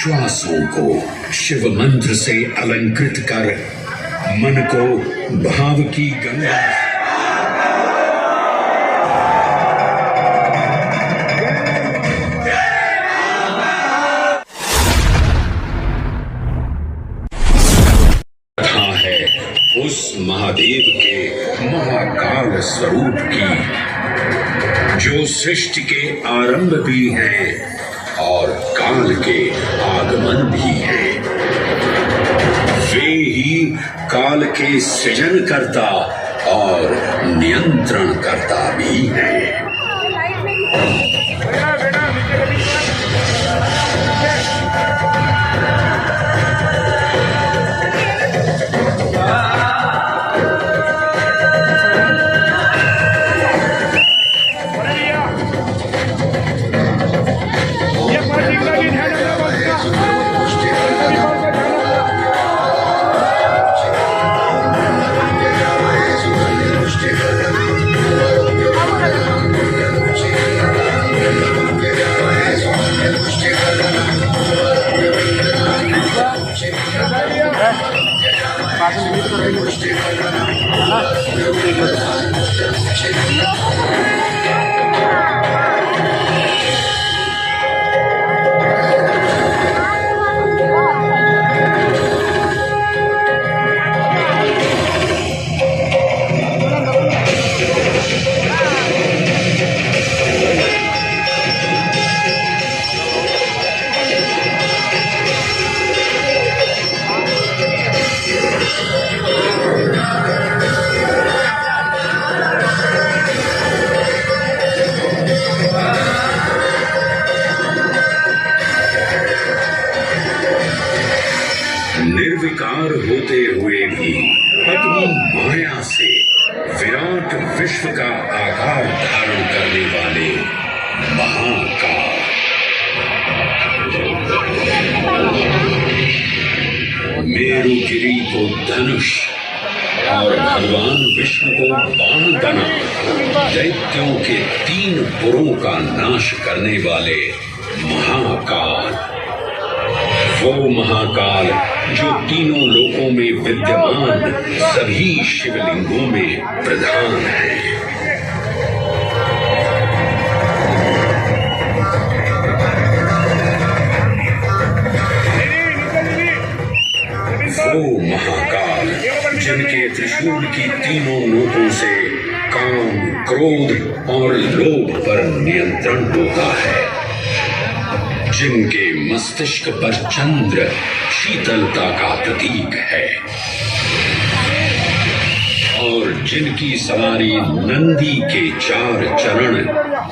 श्वासों को शिव मंत्र से अलंकृत कर मन को भाव की गंगा है उस महादेव के महाकाल स्वरूप की, जो सृष्टि के आरंभ भी हैं और काल के आगमन भी हैं। वे ही काल के सृजन करता और नियंत्रण करता भी हैं। निर्विकार होते हुए भी अपनी माया से विराट विश्व का आकार धारण करने वाले महाकाल, मेरुगिरी को धनुष और भगवान विष्णु को बाण बना दैत्यों के 3 पुरों का नाश करने वाले महाकाल, वो महाकाल जो तीनों लोकों में विद्यमान सभी शिवलिंगों में प्रधान है। वो महाकाल जिनके त्रिशूल की तीनों नोकों से काम, क्रोध और लोभ पर नियंत्रण होता है, जिनके मस्तिष्क पर चंद्र शीतलता का प्रतीक है और जिनकी सवारी नंदी के 4 चरण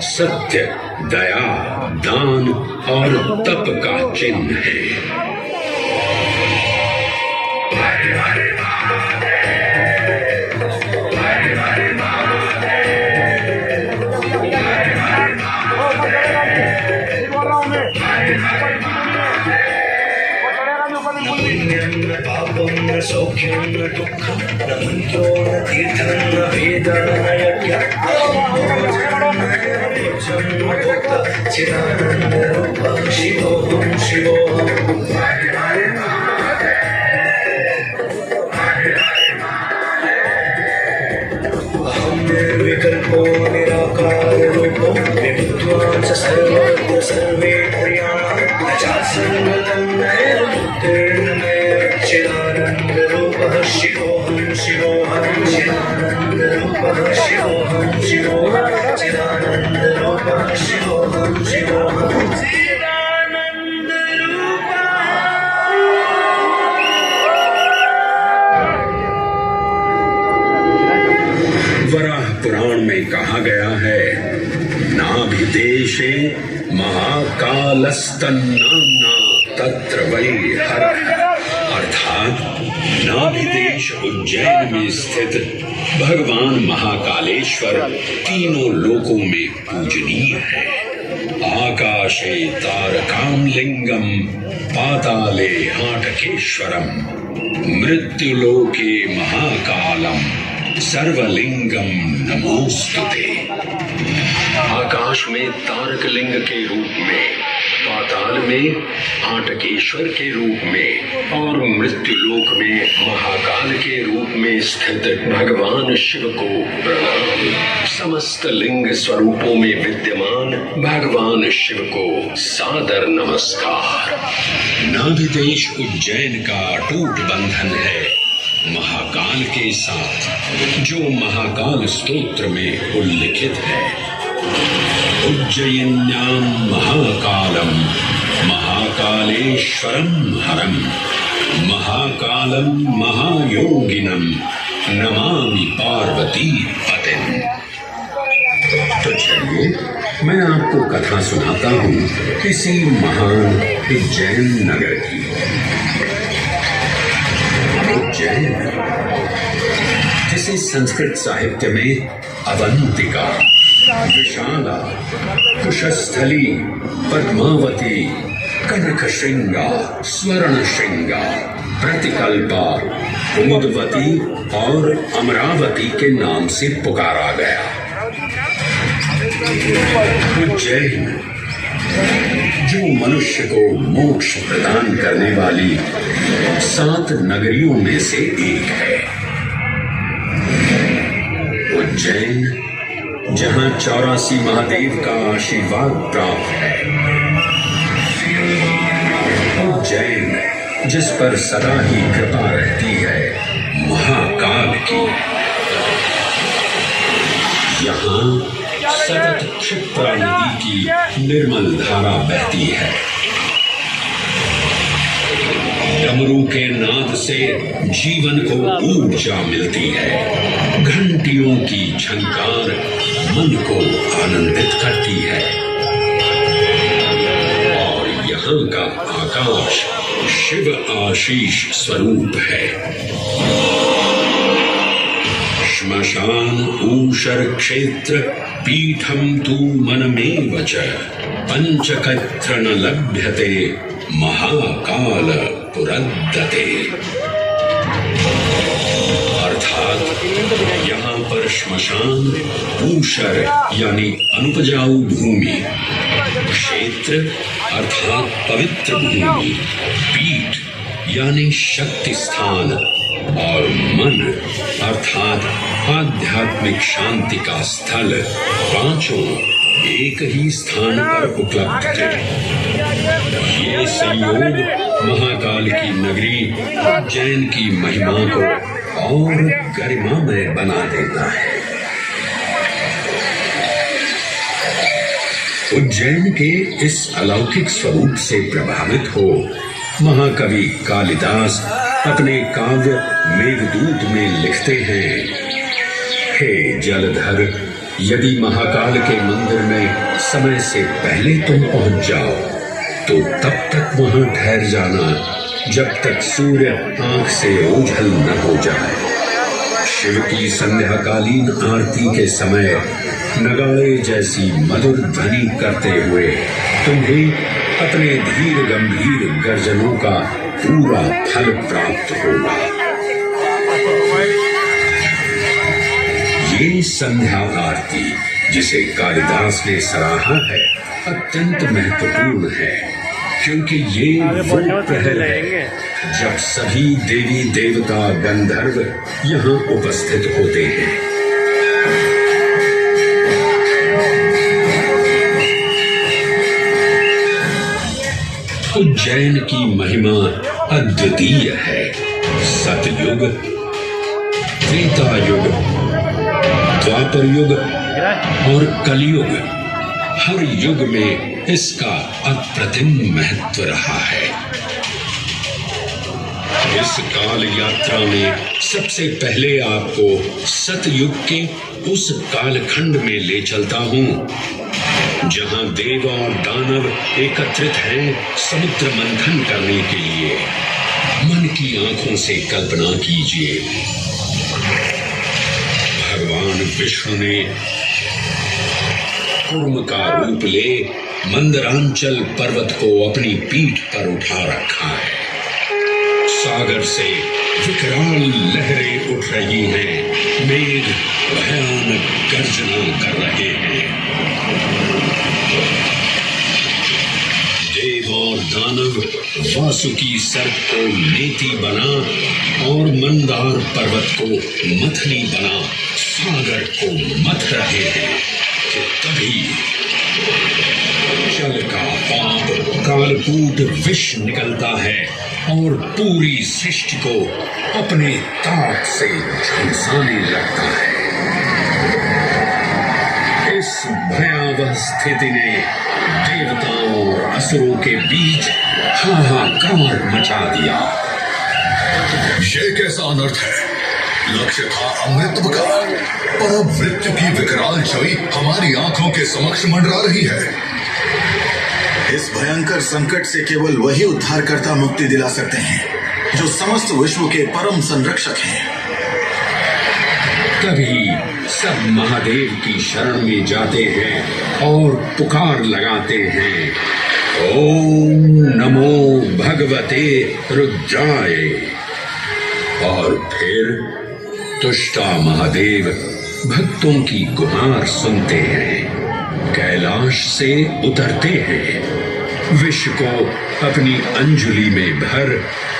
सत्य, दया, दान और तप का चिन्ह है। सौख्यं न दुःखं न मन्त्रो न तीर्थं न वेदं न यज्ञं चिदानन्दरूपः शिवोऽहं शिवोऽहम्। अहं निर्विकल्पो निराकाररूपो विभुत्वा च सर्वत्र सर्वेन्द्रियाणां न चासङ्गतं नैर्मुक्तेर्न चिदानन्दरूपः शिवोऽहं शिवोऽहं चिदानन्दरूपः शिवोऽहं शिवोऽहं चिदानन्दरूपः शिवोऽहं शिवोऽहं वराह पुराण में कहा गया है, नाभिदेशे महाकालस्तन्नाम्ना तत्र वै हरः, अर्थात नाभिदेश उज्जैन में स्थित भगवान महाकालेश्वर तीनों लोकों में पूजनीय है। आकाशे तारकाम लिंगम पाताले हाटकेश्वरम मृत्युलोके महाकालम सर्वलिंगम नमोस्तुते। आकाश में तारक लिंग के रूप में पाताल में आटकेश्वर के रूप में और मृत्युलोक में महाकाल के रूप में स्थित भगवान शिव को प्रणाम। समस्त लिंग स्वरूपों में विद्यमान भगवान शिव को सादर नमस्कार। नाभिदेश उज्जैन का अटूट बंधन है महाकाल के साथ, जो महाकाल स्तोत्र में उल्लिखित है। उज्जयिन्यां महाकालम महाकालेश्वरम हरम महाकालम महायोगिनम नमामि पार्वती पतिं। तो चलिए मैं आपको कथा सुनाता हूँ किसी महान उज्जैन नगर की। उज्जैन, जिसे संस्कृत साहित्य में अवंतिका, विशाला, कुशस्थली, पद्मावती, कनक श्रृंगा, स्वर्ण श्रृंगा, प्रतिकल्पा, कुमुदवती और अमरावती के नाम से पुकारा गया। उज्जैन, जो मनुष्य को मोक्ष प्रदान करने वाली 7 नगरियों में से एक है। उज्जैन, जहां 84 महादेव का आशीर्वाद प्राप्त है। उज्जैन, जिस पर सदा ही कृपा रहती है महाकाल की। यहाँ सतत क्षिप्रा नदी की निर्मल धारा बहती है। डमरू के नाद से जीवन को ऊर्जा मिलती है। घंटियों की झंकार मन को आनंदित करती है। और यहाँ का आकाश शिव आशीष स्वरूप है। श्मशान ऊषर क्षेत्र पीठम तू मनमेव च पंचकत्र न लभ्यते महाकाल पुरद्दते। अर्थात यहाँ पर श्मशान, ऊषर यानी अनुपजाऊ भूमि, क्षेत्र अर्थात पवित्र भूमि, पीठ यानी शक्ति स्थान और मन अर्थात आध्यात्मिक शांति का स्थल, पांचों एक ही स्थान पर उपलब्ध है। ये संयोग महाकाल की नगरी उज्जैन की महिमा को और गरिमामय बना देता है। उज्जैन के इस अलौकिक स्वरूप से प्रभावित हो महाकवि कालिदास अपने काव्य मेघदूत में लिखते हैं, हे जलधर, यदि महाकाल के मंदिर में समय से पहले तुम पहुंच जाओ तो तब तक वहां ठहर जाना जब तक सूर्य आंख से ओझल न हो जाए। शिव की संध्याकालीन आरती के समय नगाड़े जैसी मधुर ध्वनि करते हुए तुम्हें अपने धीर गंभीर गर्जनों का पूरा फल प्राप्त होगा। ये संध्या आरती जिसे कालिदास ने सराहा है अत्यंत महत्वपूर्ण है, क्योंकि ये वो प्रहर है जब सभी देवी देवता गंधर्व यहाँ उपस्थित होते हैं। उज्जैन की महिमा अद्वितीय है। सतयुग, त्रेता युग, द्वापर युग और कलयुग, हर युग में इसका अप्रतिम महत्व रहा है। इस काल यात्रा में सबसे पहले आपको सतयुग के उस कालखंड में ले चलता हूँ जहाँ देव और दानव एकत्रित हैं समुद्र मंथन करने के लिए। मन की आंखों से कल्पना कीजिए, भगवान विष्णु ने कूर्म का रूप ले मंदरांचल पर्वत को अपनी पीठ पर उठा रखा है। सागर से विकराल लहरें उठ रही हैं, मेघ भयानक गर्जना कर रहे हैं। वासुकी सर्प को नेति बना और मंदार पर्वत को मथनी बना सागर को मथ रहे हैं कि तभी जल का पाप कालकूट विष निकलता है और पूरी सृष्टि को अपने ताक से झुलसाने लगता है। इस भयावह स्थिति ने देवताओं और असुरों के बीच हाहाकार मचा दिया। ये कैसा अनर्थ है? लक्ष्य था अमृतत्व का, पर अब मृत्यु की विकराल छवि हमारी आंखों के समक्ष मंडरा रही है। इस भयंकर संकट से केवल वही उद्धारकर्ता मुक्ति दिला सकते हैं जो समस्त विश्व के परम संरक्षक हैं। तभी सब महादेव की शरण में जाते हैं और पुकार लगाते हैं, ओम नमो भगवते रुद्राय। और फिर तुष्टा महादेव भक्तों की गुहार सुनते हैं, कैलाश से उतरते हैं, विष को अपनी अंजुलि में भर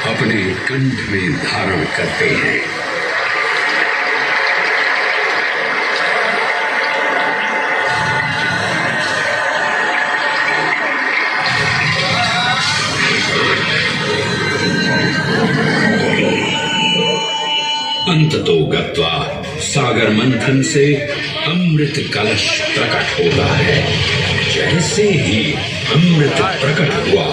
अपने कंठ में धारण करते हैं। अंततो गत्वा सागर मंथन से अमृत कलश प्रकट होता है। जैसे ही अमृत प्रकट हुआ,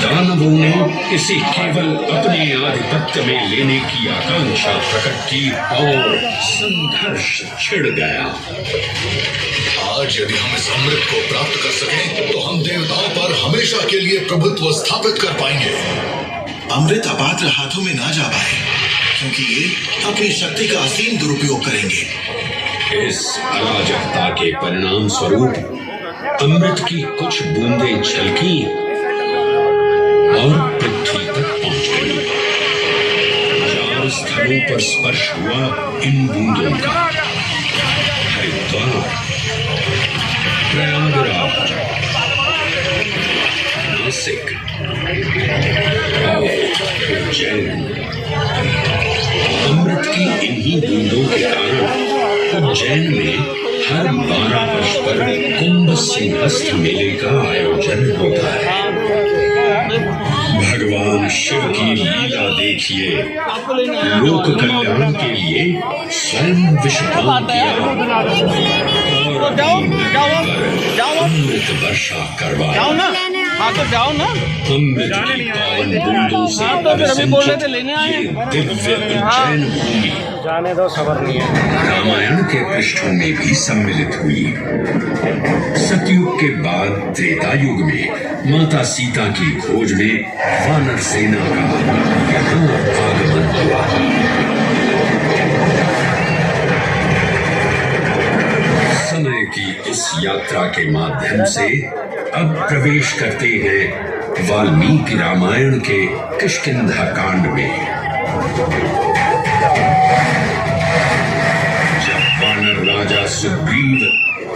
दानवों ने इसे केवल अपने आधिपत्य में लेने की आकांक्षा प्रकट की और संघर्ष छिड़ गया। आज यदि हम इस अमृत को प्राप्त कर सकें तो हम देवताओं पर हमेशा के लिए प्रभुत्व स्थापित कर पाएंगे। अमृत अपात्र हाथों में ना जा पाए, क्योंकि ये अपनी शक्ति का असीम दुरुपयोग करेंगे। इस अराजकता के परिणाम स्वरूप अमृत की कुछ बूंदें छलकी और पृथ्वी तक पहुंच गई। 4 स्थलों पर स्पर्श हुआ इन बूंदों का, हरिद्वार, प्रयागराज, नासिक और उज्जैन। अमृत की इन्हीं बूंदों के कारण उज्जैन में हर 12 वर्ष पर कुंभ सिंहस्थ मेले का आयोजन होता है। भगवान शिव की लीला देखिए, लोक कल्याण के लिए स्वयं विषपान किया और अमृत वर्षा करवाया। हाँ तो जाओ ना। अमृत की पावन बूंदों से अभिषिक्त ये दिव्य उज्जैन भूमि जाने दो, खबर नहीं है। रामायण के पृष्ठों में भी सम्मिलित हुई। सतयुग के बाद त्रेता युग में माता सीता की खोज में वानर सेना का यहाँ आगमन हुआ। समय की इस यात्रा के माध्यम से अब प्रवेश करते हैं वाल्मीकि रामायण के किष्किंधा कांड में। जब वानर राजा सुग्रीव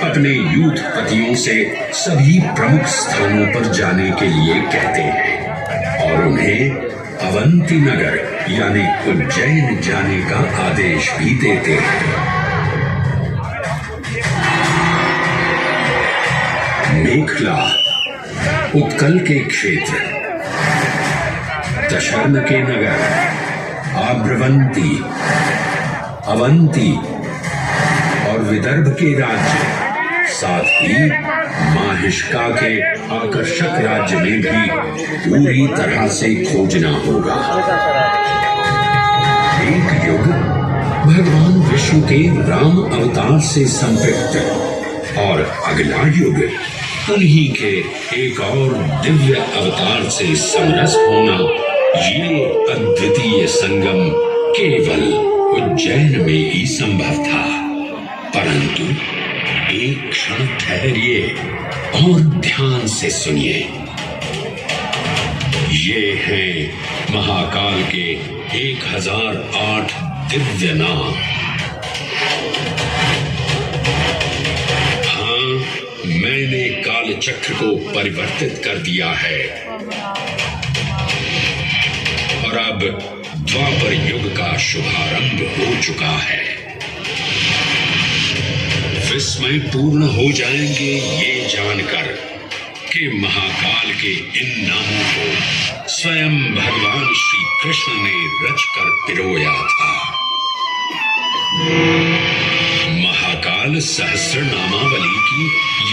अपने यूथपतियों से सभी प्रमुख स्थानों पर जाने के लिए कहते हैं और उन्हें अवंती नगर यानी उज्जैन जाने का आदेश भी देते हैं। मेखला उत्कल के क्षेत्र, दशर्न के नगर, आम्रवंती, अवंती और विदर्भ के राज्य, साथ ही माहिष्का के आकर्षक राज्य में भी पूरी तरह से खोजना होगा। एक युग भगवान विष्णु के राम अवतार से संपृक्त और अगला युग उन्हीं के एक और दिव्य अवतार से समरस होना, ये अद्वितीय संगम केवल उज्जैन में ही संभव था। परंतु एक क्षण ठहरिए और ध्यान से सुनिए। ये हैं महाकाल के 1008 दिव्य नाम। मैंने काल चक्र को परिवर्तित कर दिया है। और अब द्वापर युग का शुभारंभ हो चुका है। विस्मय पूर्ण हो जाएंगे ये जानकर कि महाकाल के इन नामों को स्वयं भगवान श्री कृष्ण ने रचकर पिरोया था। महाकाल सहस्रनामावली की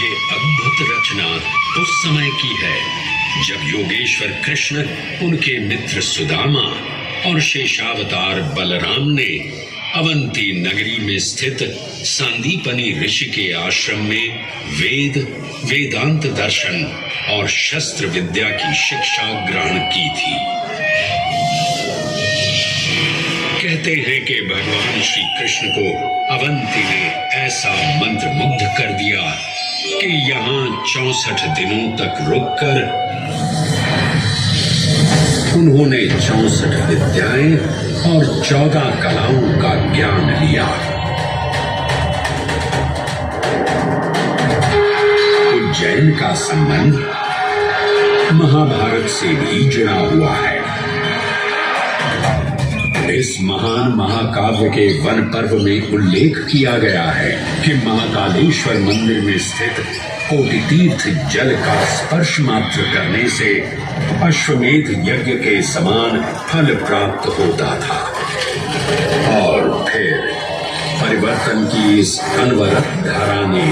ये अद्भुत रचना उस समय की है जब योगेश्वर कृष्ण उनके मित्र सुदामा और शेषावतार बलराम ने अवंती नगरी में स्थित सांदीपनी ऋषि के आश्रम में वेदांत दर्शन और शस्त्र विद्या की शिक्षा ग्रहण की थी। कहते हैं कि भगवान श्री कृष्ण को अवंती ने ऐसा मंत्र मुग्ध कर दिया कि यहाँ 64 दिनों तक रुककर उन्होंने 64 विद्याएं और 14 कलाओं का ज्ञान लिया। उज्जैन का संबंध महाभारत से भी जुड़ा हुआ है। इस महान महाकाव्य के वन पर्व में उल्लेख किया गया है कि महाकालेश्वर मंदिर में स्थित कोटि तीर्थ जल का स्पर्श मात्र करने से अश्वमेध यज्ञ के समान फल प्राप्त होता था। और फिर परिवर्तन की इस अनवरत धारा ने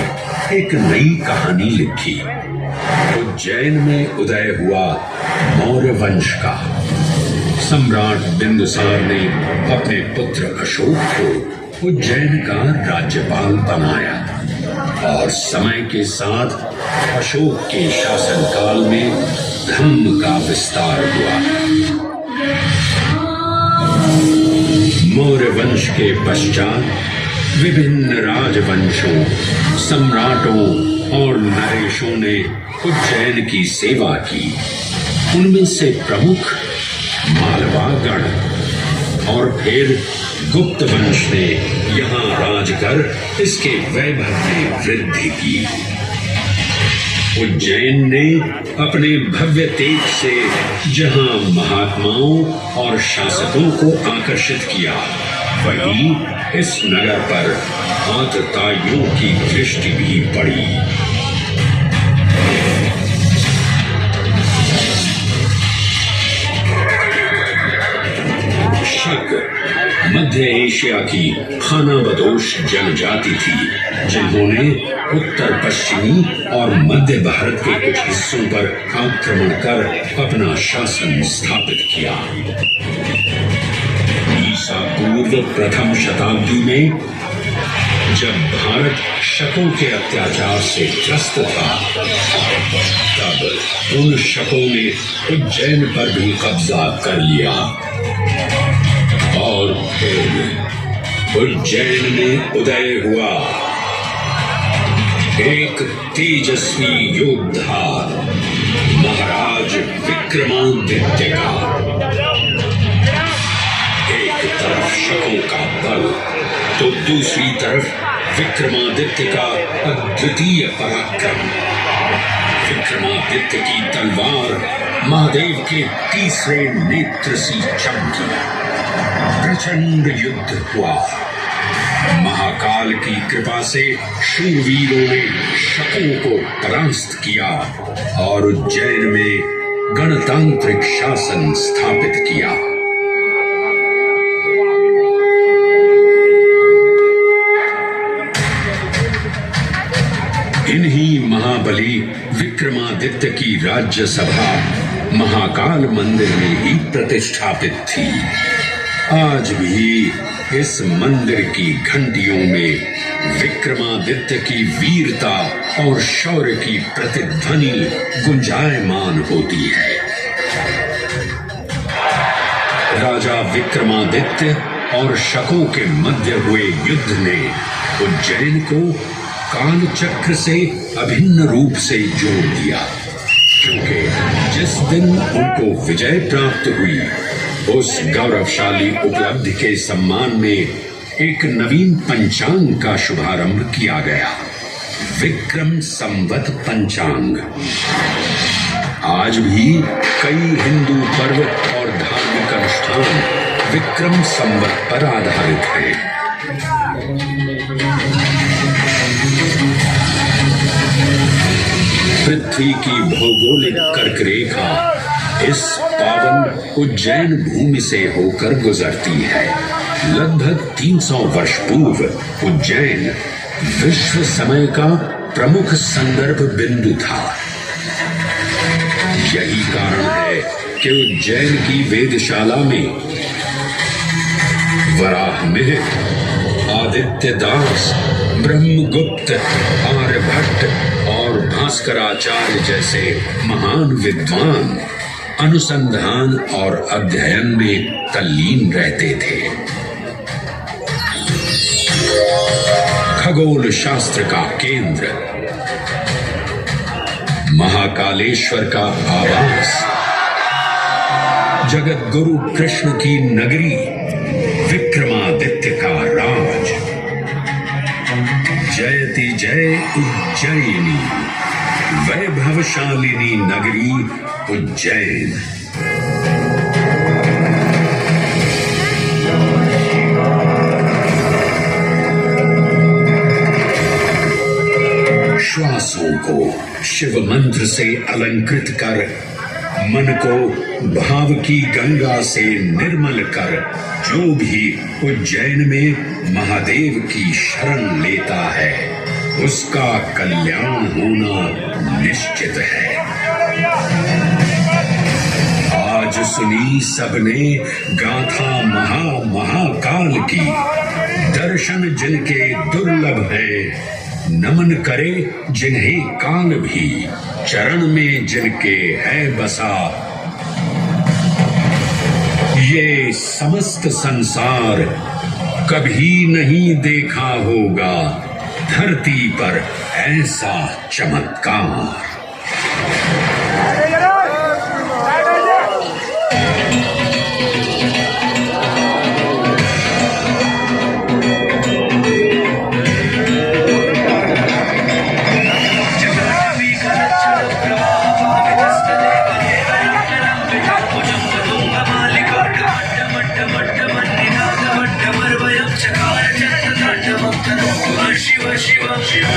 एक नई कहानी लिखी। उज्जैन में उदय हुआ मौर्य वंश का। सम्राट बिंदुसार ने अपने पुत्र अशोक को उज्जैन का राज्यपाल बनाया और समय के साथ अशोक के शासनकाल में धर्म का विस्तार हुआ। मौर्य वंश के पश्चात विभिन्न राजवंशों, सम्राटों और नरेशों ने उज्जैन की सेवा की। उनमें से प्रमुख मालवागण और फिर गुप्त वंश ने यहाँ राज कर इसके वैभव में वृद्धि की। उज्जैन ने अपने भव्य तेज से जहाँ महात्माओं और शासकों को आकर्षित किया, वहीं इस नगर पर आतताइयों की दृष्टि भी पड़ी। मध्य एशिया की खानाबदोश जनजाति थी, जिन्होंने उत्तर पश्चिमी और मध्य भारत के कुछ हिस्सों पर आक्रमण कर अपना शासन स्थापित किया। ईसा पूर्व प्रथम शताब्दी में जब भारत शकों के अत्याचार से त्रस्त था, तब उन शकों ने उज्जैन पर भी कब्जा कर लिया और फिर उज्जैन में उदय हुआ एक तेजस्वी योद्धा महाराज विक्रमादित्य का। एक तरफ शकों का बल तो दूसरी तरफ विक्रमादित्य का अद्वितीय पराक्रम। विक्रमादित्य की तलवार महादेव के तीसरे नेत्र सी चमकी। प्रचंड युद्ध हुआ। महाकाल की कृपा से शूरवीरों ने शकों को परास्त किया और उज्जैन में गणतांत्रिक शासन स्थापित किया। इन्हीं महाबली विक्रमादित्य की राज्यसभा महाकाल मंदिर में ही प्रतिष्ठापित थी। आज भी इस मंदिर की घंटियों में विक्रमादित्य की वीरता और शौर्य की प्रतिध्वनि गुंजायमान होती है। राजा विक्रमादित्य और शकों के मध्य हुए युद्ध ने उज्जैन को कालचक्र से अभिन्न रूप से जोड़ दिया, क्योंकि जिस दिन उनको विजय प्राप्त हुई, उस गौरवशाली उपलब्धि के सम्मान में एक नवीन पंचांग का शुभारंभ किया गया, विक्रम संवत पंचांग। आज भी कई हिंदू पर्व और धार्मिक अनुष्ठान विक्रम संवत पर आधारित है। पृथ्वी की भौगोलिक कर्क रेखा इस पावन उज्जैन भूमि से होकर गुजरती है। लगभग 300 वर्ष पूर्व उज्जैन विश्व समय का प्रमुख संदर्भ बिंदु था। यही कारण है कि उज्जैन की वेदशाला में वराहमिहिर, आदित्य दास, ब्रह्मगुप्त, आर्यभट्ट और भास्कराचार्य जैसे महान विद्वान अनुसंधान और अध्ययन में तल्लीन रहते थे। खगोल शास्त्र का केंद्र, महाकालेश्वर का आवास, जगत गुरु कृष्ण की नगरी, विक्रमादित्य का राज, जयति जय उज्जैनी, वैभवशालिनी नगरी उज्जैन। श्वासों को शिव मंत्र से अलंकृत कर, मन को भाव की गंगा से निर्मल कर, जो भी उज्जैन में महादेव की शरण लेता है उसका कल्याण होना निश्चित है। आज सुनी सबने गाथा महाकाल की, दर्शन जिनके दुर्लभ है, नमन करे जिन्हें काल भी, चरण में जिनके है बसा। ये समस्त संसार कभी नहीं देखा होगा धरती पर ऐसा चमत्कार। शिव शिव शिव